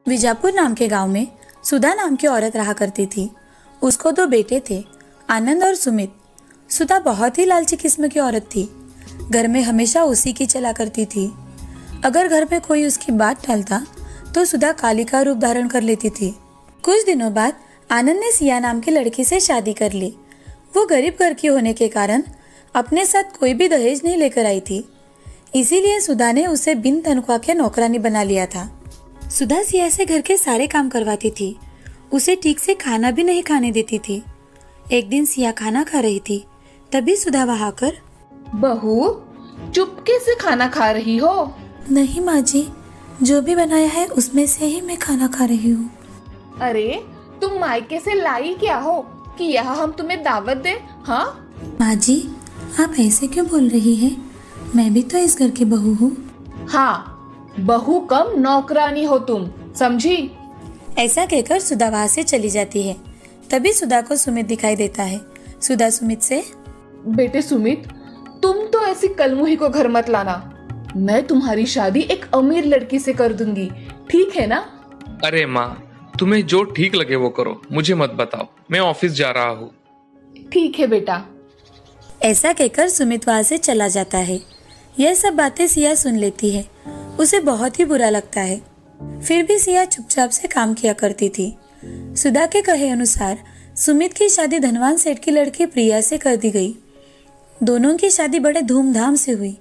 विजापुर नाम के गांव में सुधा नाम की औरत रहा करती थी। उसको दो बेटे थे, आनंद और सुमित। सुधा बहुत ही लालची किस्म की औरत थी। घर में हमेशा उसी की चला करती थी। अगर घर में कोई उसकी बात टालता तो सुधा काली का रूप धारण कर लेती थी। कुछ दिनों बाद आनंद ने सिया नाम की लड़की से शादी कर ली। वो गरीब घर की होने के कारण अपने साथ कोई भी दहेज नहीं लेकर आई थी, इसीलिए सुधा ने उसे बिन तनख्वाह के नौकरानी बना लिया था। सुधा सिया से घर के सारे काम करवाती थी, उसे ठीक से खाना भी नहीं खाने देती थी। एक दिन सिया खाना खा रही थी, तभी सुधा वहां आकर, बहू, चुपके से खाना खा रही हो? नहीं माँ जी, जो भी बनाया है उसमें से ही मैं खाना खा रही हूँ। अरे, तुम मायके से लाई क्या हो कि यहाँ हम तुम्हें दावत दे? हाँ माँ जी, आप ऐसे क्यों बोल रही हैं? मैं भी तो इस घर की बहू हूँ। हाँ, बहू कम नौकरानी हो तुम, समझी? ऐसा कहकर सुधा वहां से चली जाती है। तभी सुधा को सुमित दिखाई देता है। सुधा सुमित से, बेटे सुमित, तुम तो ऐसी कलमुही को घर मत लाना। मैं तुम्हारी शादी एक अमीर लड़की से कर दूंगी, ठीक है ना? अरे माँ, तुम्हें जो ठीक लगे वो करो, मुझे मत बताओ, मैं ऑफिस जा रहा हूँ। ठीक है बेटा। ऐसा कहकर सुमित वहां से चला जाता है। यह सब बातें सिया सुन लेती है। उसे बहुत ही बुरा लगता है। फिर भी सिया चुपचाप से काम किया करती थी। सुधा के कहे अनुसार सुमित की शादी धनवान सेठ की लड़की प्रिया से कर दी गई। दोनों की शादी बड़े धूमधाम से हुई।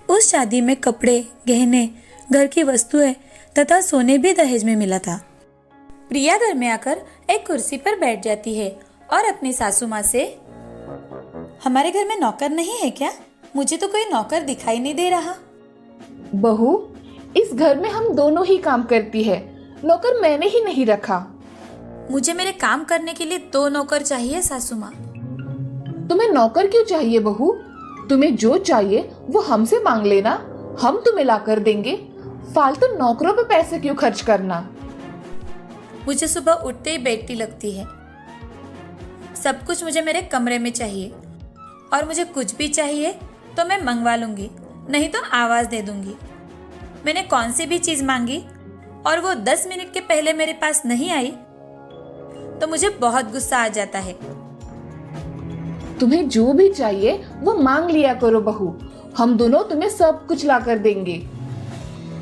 उस शादी में कपड़े, गहने, घर की वस्तुएं तथा सोने भी दहेज में मिला था। प्रिया घर में आकर एक कुर्सी पर बैठ जाती है और अपनी सासू माँ से, हमारे घर में नौकर नहीं है क्या? मुझे तो कोई नौकर दिखाई नहीं दे रहा। बहू, इस घर में हम दोनों ही काम करती है, नौकर मैंने ही नहीं रखा। मुझे मेरे काम करने के लिए 2 नौकर चाहिए सासू माँ। तुम्हें नौकर क्यों चाहिए बहू? तुम्हें जो चाहिए वो हमसे मांग लेना, हम तुम्हें ला कर देंगे। फालतू नौकरों पे पैसे क्यों खर्च करना? मुझे सुबह उठते ही बेटी लगती है। सब कुछ मुझे मेरे कमरे में चाहिए, और मुझे कुछ भी चाहिए तो मैं मंगवा लूंगी, नहीं तो आवाज दे दूंगी। मैंने कौन सी भी चीज मांगी और वो 10 मिनट के पहले मेरे पास नहीं आई तो मुझे बहुत गुस्सा आ जाता है। तुम्हें जो भी चाहिए वो मांग लिया करो बहू, हम दोनों तुम्हें सब कुछ ला कर देंगे।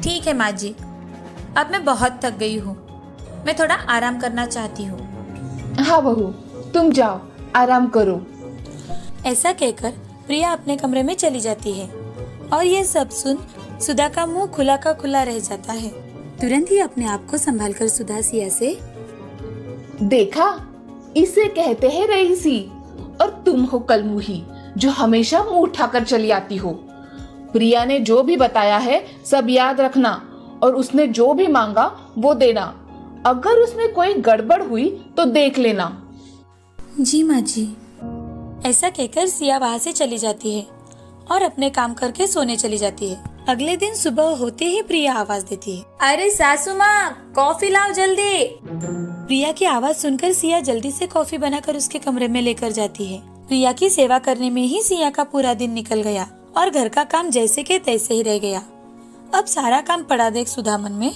ठीक है माँ जी, अब मैं बहुत थक गई हूँ, मैं थोड़ा आराम करना चाहती हूँ। हाँ बहू, तुम जाओ, आराम करो। ऐसा कहकर प्रिया अपने कमरे में चली जाती है और ये सब सुन सुधा का मुंह खुला का खुला रह जाता है। तुरंत ही अपने आप को संभालकर सुधा सिया से, देखा, इसे कहते हैं रईसी, और तुम हो कलमुही जो हमेशा मुंह उठाकर चली आती हो। प्रिया ने जो भी बताया है सब याद रखना, और उसने जो भी मांगा वो देना। अगर उसमें कोई गड़बड़ हुई तो देख लेना। जी माँ जी। ऐसा कहकर सिया वहाँ से चली जाती है और अपने काम करके सोने चली जाती है। अगले दिन सुबह होते ही प्रिया आवाज देती है, अरे सासू माँ, कॉफी लाओ जल्दी। प्रिया की आवाज सुनकर सिया जल्दी से कॉफी बनाकर उसके कमरे में लेकर जाती है। प्रिया की सेवा करने में ही सिया का पूरा दिन निकल गया और घर का काम जैसे के तैसे ही रह गया। अब सारा काम पड़ा देख सुधा मन में,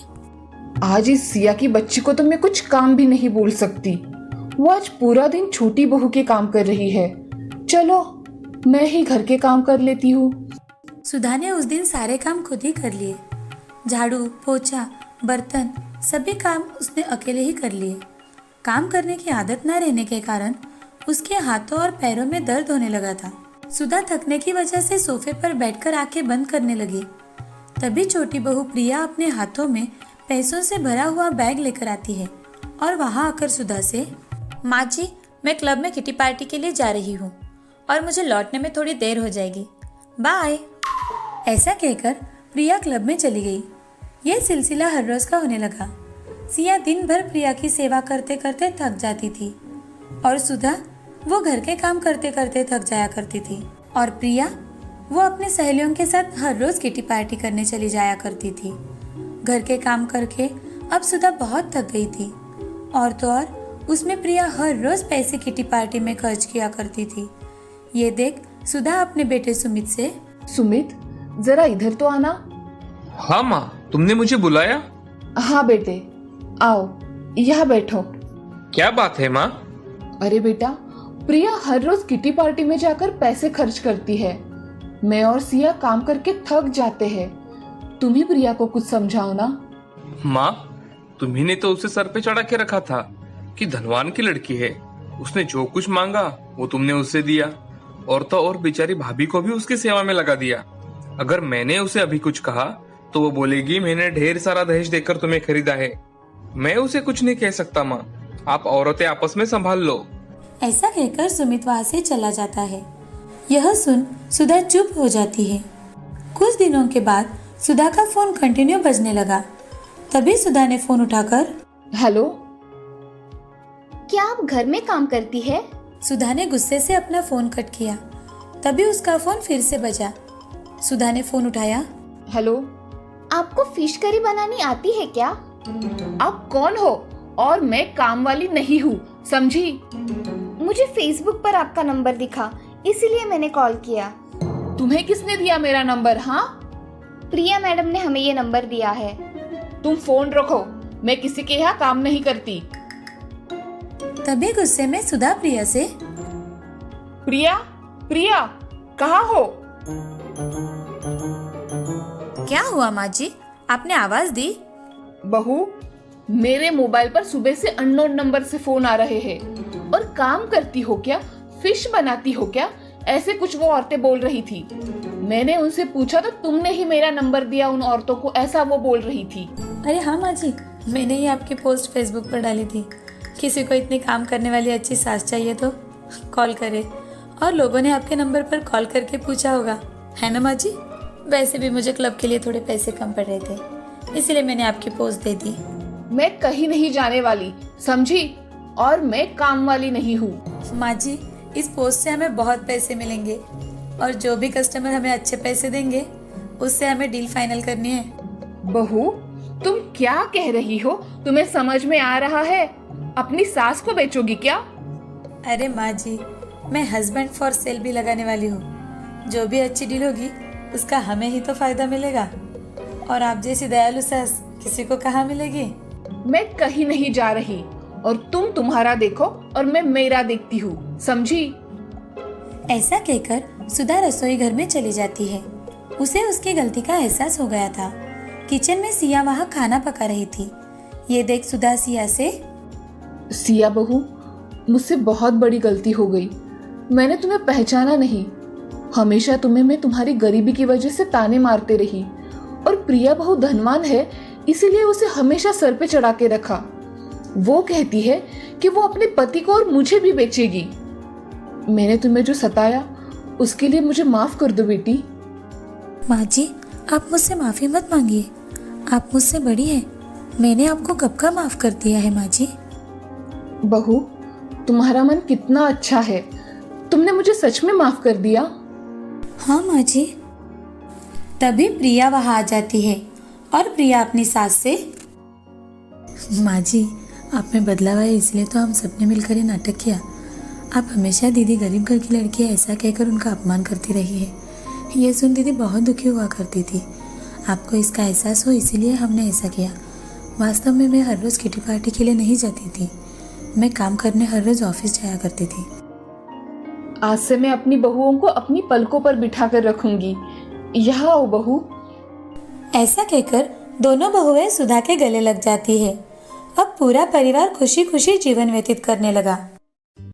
आज इस सिया की बच्ची को तो मैं कुछ काम भी नहीं बोल सकती। वो आज पूरा दिन छोटी बहू के काम कर रही है। चलो, मैं ही घर के काम कर लेती हूँ। सुधा ने उस दिन सारे काम खुद ही कर लिए। झाड़ू, पोछा, बर्तन, सभी काम उसने अकेले ही कर लिए। काम करने की आदत न रहने के कारण उसके हाथों और पैरों में दर्द होने लगा था। सुधा थकने की वजह से सोफे पर बैठकर आंखें बंद करने लगी। तभी छोटी बहू प्रिया अपने हाथों में पैसों से भरा हुआ बैग लेकर आती है और वहां आकर सुधा से, माँ जी, मैं क्लब में किटी पार्टी के लिए जा रही हूँ और मुझे लौटने में थोड़ी देर हो जाएगी, बाय। ऐसा कहकर प्रिया क्लब में चली गई। यह सिलसिला हर रोज का होने लगा। सिया दिन भर प्रिया की सेवा करते करते थक जाती थी और सुधा वो घर के काम करते करते थक जाया करती थी, और प्रिया वो अपने सहेलियों के साथ हर रोज किटी पार्टी करने चली जाया करती थी। घर के काम करके अब सुधा बहुत थक गई थी, और तो और उसमें प्रिया हर रोज पैसे किटी पार्टी में खर्च किया करती थी। ये देख सुधा अपने बेटे सुमित से, सुमित, जरा इधर तो आना। हाँ माँ, तुमने मुझे बुलाया? हाँ बेटे, आओ यहाँ बैठो। क्या बात है माँ? अरे बेटा, प्रिया हर रोज किटी पार्टी में जाकर पैसे खर्च करती है। मैं और सिया काम करके थक जाते हैं। तुम ही प्रिया को कुछ समझाओ ना। माँ, तुम्ही ने तो उसे सर पे चढ़ा के रखा था कि धनवान की लड़की है, उसने जो कुछ मांगा वो तुमने उसे दिया, और तो और बेचारी भाभी को भी उसकी सेवा में लगा दिया। अगर मैंने उसे अभी कुछ कहा तो वो बोलेगी मैंने ढेर सारा दहेज देकर तुम्हें खरीदा है। मैं उसे कुछ नहीं कह सकता माँ, आप औरतें आपस में संभाल लो। ऐसा कहकर सुमित वहां से चला जाता है। यह सुन सुधा चुप हो जाती है। कुछ दिनों के बाद सुधा का फोन कंटिन्यू बजने लगा। तभी सुधा ने फोन उठाकर, हेलो। क्या आप घर में काम करती है? सुधा ने गुस्से से अपना फोन कट किया। तभी उसका फोन फिर से बजा। सुधा ने फोन उठाया। हेलो। आपको फिश करी बनानी आती है क्या? आप कौन हो? और मैं काम वाली नहीं हूँ, समझी? मुझे फेसबुक पर आपका नंबर दिखा, इसीलिए मैंने कॉल किया। तुम्हें किसने दिया मेरा नंबर? हाँ, प्रिया मैडम ने हमें ये नंबर दिया है। तुम फोन रखो, मैं किसी के यहाँ काम नहीं करती। तभी गुस्से में सुधा प्रिया से, प्रिया, प्रिया कहाँ हो? क्या हुआ माँ जी, आपने आवाज दी? बहू, मेरे मोबाइल पर सुबह से अननोन नंबर से फोन आ रहे हैं। और काम करती हो क्या? फिश बनाती हो क्या? ऐसे कुछ वो औरतें बोल रही थी। मैंने उनसे पूछा तो तुमने ही मेरा नंबर दिया उन औरतों को, ऐसा वो बोल रही थी। अरे हाँ माँ जी, मैंने ही आपकी पोस्ट फेसबुक पर डाली थी। किसी को इतनी काम करने वाली अच्छी सास चाहिए तो कॉल करे, और लोगों ने आपके नंबर पर कॉल करके पूछा होगा, है ना माँ जी? वैसे भी मुझे क्लब के लिए थोड़े पैसे कम पड़ रहे थे, इसीलिए मैंने आपकी पोस्ट दे दी। मैं कहीं नहीं जाने वाली, समझी? और मैं काम वाली नहीं हूँ। माँ जी, इस पोस्ट से हमें बहुत पैसे मिलेंगे, और जो भी कस्टमर हमें अच्छे पैसे देंगे उससे हमें डील फाइनल करनी है। बहू, तुम क्या कह रही हो? तुम्हें समझ में आ रहा है? अपनी सास को बेचोगी क्या? अरे माँ जी, मैं हस्बैंड फॉर सेल भी लगाने वाली हूँ। जो भी अच्छी डील होगी उसका हमें ही तो फायदा मिलेगा, और आप जैसी दयालु सास किसी को कहाँ मिलेगी। मैं कहीं नहीं जा रही, और तुम तुम्हारा देखो और मैं मेरा देखती हूँ, समझी? ऐसा कहकर सुधा रसोई घर में चली जाती है। उसे उसकी गलती का एहसास हो गया था। किचन में सिया वहाँ खाना पका रही थी। ये देख सुधा सिया से, सिया बहू, मुझसे बहुत बड़ी गलती हो गई। मैंने तुम्हें पहचाना नहीं। हमेशा तुम्हें मैं तुम्हारी गरीबी की वजह से ताने मारते रही, और प्रिया बहू धनवान है इसीलिए उसे हमेशा सर पे चढ़ा के रखा। वो कहती है कि वो अपने पति को और मुझे भी बेचेगी। मैंने तुम्हें जो सताया उसके लिए मुझे माफ कर दो बेटी। माँ जी, आप मुझसे माफी मत मांगिए, आप मुझसे बड़ी हैं। मैंने आपको कब का माफ कर दिया है माँ जी। बहू, तुम्हारा मन कितना अच्छा है, तुमने मुझे सच में माफ कर दिया। हाँ माँ जी। तभी प्रिया वहाँ आ जाती है, और प्रिया अपनी सास से, माँ जी, आप में बदलाव आया इसलिए तो हम सबने मिलकर ये नाटक किया। आप हमेशा दीदी गरीब घर की लड़की है ऐसा कहकर उनका अपमान करती रही है। ये सुन दीदी बहुत दुखी हुआ करती थी। आपको इसका एहसास हो इसीलिए हमने ऐसा किया। वास्तव में मैं हर रोज़ किटी पार्टी के लिए नहीं जाती थी, मैं काम करने हर रोज़ ऑफिस जाया करती थी। आज से मैं अपनी बहुओं को अपनी पलकों पर बिठा कर रखूंगी। यहाँ आओ बहू। ऐसा कहकर दोनों बहुएं सुधा के गले लग जाती है। अब पूरा परिवार खुशी खुशी जीवन व्यतीत करने लगा।